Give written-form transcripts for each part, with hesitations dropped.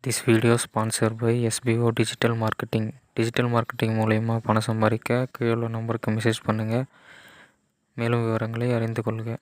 This video sponsored by SBO digital marketing. Digital marketing மூலயமா பணம் சம்பாதிக்க கீழே உள்ள நம்பருக்கு மெசேஜ் பண்ணுங்கள். மேலும் விவரங்களை அறிந்து கொள்க.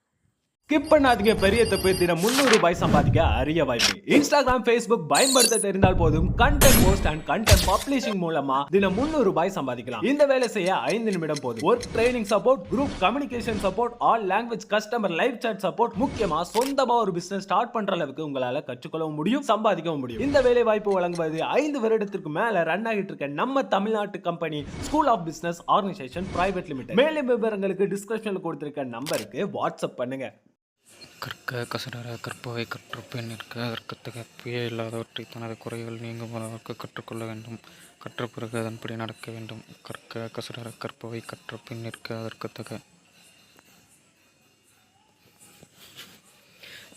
ஸ்கிப் பண்ணாதீங்க. பெரிய தப்பு. தினம் 300 ரூபாய் சம்பாதிக்க அரிய வாய்ப்பு. இன்ஸ்டாகிராம், ஃபேஸ்புக் பயன்படுத்த தெரிந்தால் போதும். Content post and content publishing மூலமா தினம் 300 ரூபாய் சம்பாதிக்கலாம். இந்த வேலை செய்ய 5 நிமிடம் போதும். Work training support, group communication support, all language customer live chat support, முக்கியமா சொந்தமா ஒரு பிசினஸ் ஸ்டார்ட் பண்ற அளவுக்கு உங்களால கற்றுக்கொள்ளவும் முடியும், சம்பாதிக்கவும் முடியும். இந்த வேலை வாய்ப்பு வழங்குவது 5 வருடத்திற்கு மேல ரன் ஆகிட்டு இருக்க நம்ம தமிழ்நாட்டு company school of business organisation private limited. மேலும் விவரங்களுக்கு டிஸ்கிரிப்ஷன்ல கொடுத்திருக்க நம்பருக்கு வாட்ஸ்அப் பண்ணுங்க. கற்க கசடர கற்பவை கற்றப்பின் நிற்க அதற்கத்தக பிழை இல்லாதவற்றை தனது குறைகள் நீங்குவதற்கு கற்றுக்கொள்ள வேண்டும். கற்ற பிறகு அதன்படி நடக்க வேண்டும். கற்க கசடர கற்பவை கற்றப்பின் நிற்க அதற்கத்தக.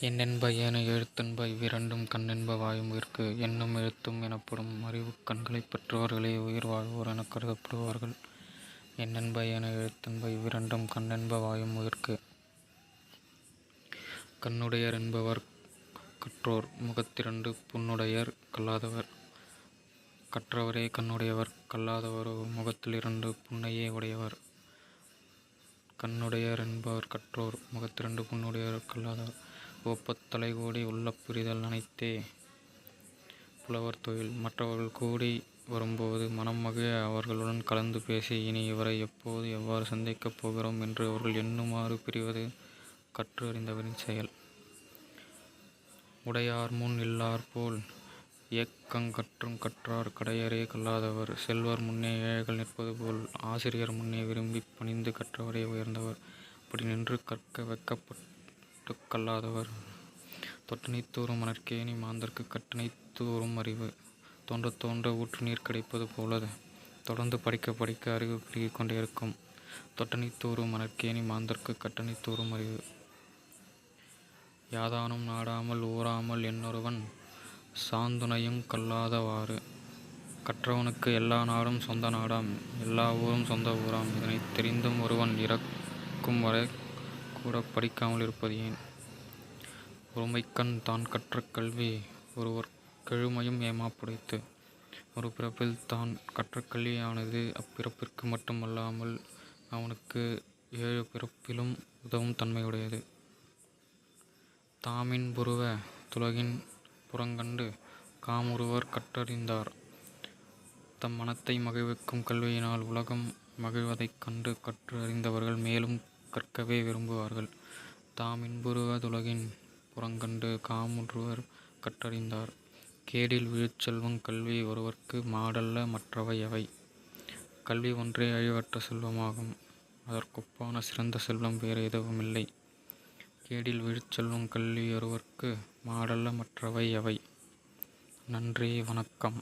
எண்ணென்ப ஏன எழுத்தென்ப இவ்விரண்டும் கண்ணென்ப வாயும் உயிர்க்கு. எண்ணும் எழுத்தும் எனப்படும் அறிவு கண்களை பெற்றவர்களே உயிர் வாழ்வோர் என கருதப்படுவார்கள். எண்ணென்ப ஏன எழுத்தென்ப இவ்விரண்டும் கண்ணென்ப வாயும் உயிர்க்கு. கண்ணுடையர் என்பவர் கற்றோர், முகத்திரண்டு புண்ணுடையர் கல்லாதவர். கற்றவரே கண்ணுடையவர், கல்லாதவர் முகத்தில் 2 புண்ணையே உடையவர். கண்ணுடையர் என்பவர் கற்றோர், முகத்திரண்டு புண்ணுடையர் கல்லாதவர். ஒப்பத் தலைகூடி உள்ள புரிதல் அனைத்தே புலவர் தொழில். மற்றவர்கள் கூடி வரும்போது மனம் மகிழ அவர்களுடன் கலந்து பேசி இனி இவரை எப்போது எவ்வாறு சந்திக்கப் போகிறோம் என்று அவர்கள் எண்ணுமாறு பிரிவது கற்று அறிந்தவரின் செயல். உடையார் முன் இல்லார் போல் இயக்கங்கற்றும் கற்றார் கடையரே கல்லாதவர். செல்வர் முன்னே ஏழைகள் நிற்பது போல் ஆசிரியர் முன்னே விரும்பி பணிந்து கற்றவரே உயர்ந்தவர். அப்படி நின்று கற்க வெட்கப்பட்டு கல்லாதவர். தொட்டனை தூறும் மணற்கேணி மாந்தர்க்கு கட்டணை தூறும் அறிவு. தோன்ற தோன்ற ஊற்று நீர் கிடைப்பது போல தொடர்ந்து படிக்க படிக்க அறிவு பெருகிக் கொண்டே இருக்கும். தொட்டனை தூறும் மணற்கேணி மாந்தர்க்கு கட்டணை தூறும் அறிவு. யாதானும் நாடாமல் ஊறாமல் என்னொருவன் சாந்துணையும் கல்லாதவாறு. கற்றவனுக்கு எல்லா நாடும் சொந்த நாடாம், எல்லா ஊரும் சொந்த ஊராம். இதனை தெரிந்தும் ஒருவன் இறக்கும் வரை கூட படிக்காமல் இருப்பது ஏன்? ஒருமைக்கண் தான் கற்ற கல்வி ஒருவர் கெழுமையும் ஏமாப்புடைத்து. ஒரு பிறப்பில் தான் கற்ற கல்வியானது அப்பிறப்பிற்கு மட்டுமல்லாமல் அவனுக்கு 7 பிறப்பிலும் உதவும் தன்மையுடையது. தாமின் புருவ துலகின் புறங்கண்டு காமுறுவர் கற்றறிந்தார். தம் மனத்தை மகிழ்விக்கும் கல்வியினால் உலகம் மகிழ்வதைக் கண்டு கற்று அறிந்தவர்கள் மேலும் கற்கவே விரும்புவார்கள். தாமின் புருவ துலகின் புறங்கண்டு காமுறுவர் கற்றறிந்தார். கேடில் விழுச்செல்வம் கல்வி ஒருவர்க்கு மாடல்ல மற்றவை எவை. கல்வி ஒன்றே அழிவற்ற செல்வமாகும். அதற்கொப்பான சிறந்த செல்வம் வேறு எதுவுமில்லை. கேடில் விழுச்செல்வம் கல்வி ஒருவர்க்கு மாடல்ல மற்றவை எவை. நன்றி, வணக்கம்.